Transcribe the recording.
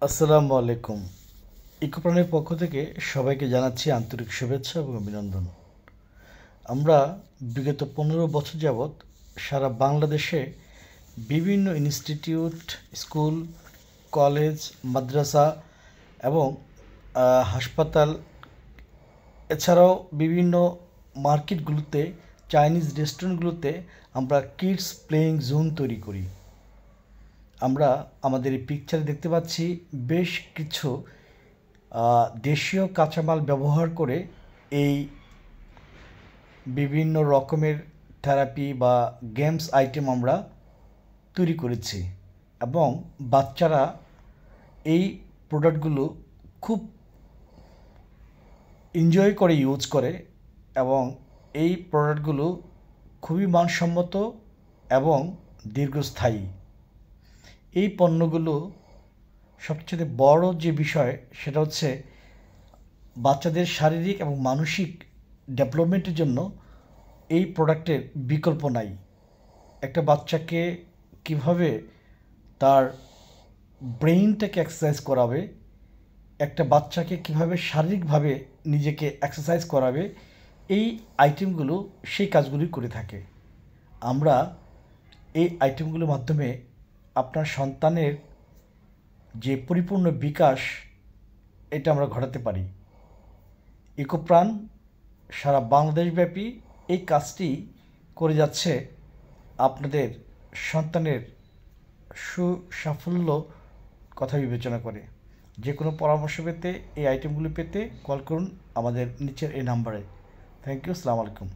আসসালামু আলাইকুম। ইকোপ্রাণের পক্ষ থেকে সবাইকে জানাচ্ছি আন্তরিক শুভেচ্ছা এবং অভিনন্দন। আমরা বিগত 15 বছর যাবৎ সারা বাংলাদেশে বিভিন্ন ইনস্টিটিউট, স্কুল, কলেজ, মাদ্রাসা এবং হাসপাতাল এছাড়াও বিভিন্ন মার্কেটগুলোতে, চাইনিজ রেস্টুরেন্টগুলোতে আমরা কিডস প্লেয়িং জোন তৈরি করি। আমরা আমাদের এই পিকচারে দেখতে পাচ্ছি বেশ কিছু দেশীয় কাঁচামাল ব্যবহার করে এই বিভিন্ন রকমের থেরাপি বা গেমস আইটেম আমরা তৈরি করেছি এবং বাচ্চারা এই প্রোডাক্টগুলো খুব এনজয় করে ইউজ করে এবং এই প্রোডাক্টগুলো খুবই মানসম্মত এবং দীর্ঘস্থায়ী। এই পণ্যগুলো সবচেয়ে বড় যে বিষয় সেটা হচ্ছে বাচ্চাদের শারীরিক এবং মানসিক ডেভেলপমেন্টের জন্য এই প্রোডাক্টের বিকল্প নাই। একটা বাচ্চাকে কিভাবে তার ব্রেইনটাকে এক্সারসাইজ করাবে, একটা বাচ্চাকে কিভাবে শারীরিকভাবে নিজেকে এক্সারসাইজ করাবে, এই আইটেমগুলো সেই কাজগুলি করে থাকে। আমরা এই আইটেমগুলোর মাধ্যমে আপনার সন্তানের যে পরিপূর্ণ বিকাশ এটা আমরা ঘটাতে পারি। ইকোপ্রাণ সারা বাংলাদেশব্যাপী এই কাজটি করে যাচ্ছে আপনাদের সন্তানের সুসাফল্য কথা বিবেচনা করে। যে কোনো পরামর্শ পেতে, এই আইটেমগুলি পেতে কল করুন আমাদের নিচের এই নাম্বারে। থ্যাংক ইউ, আসসালামু আলাইকুম।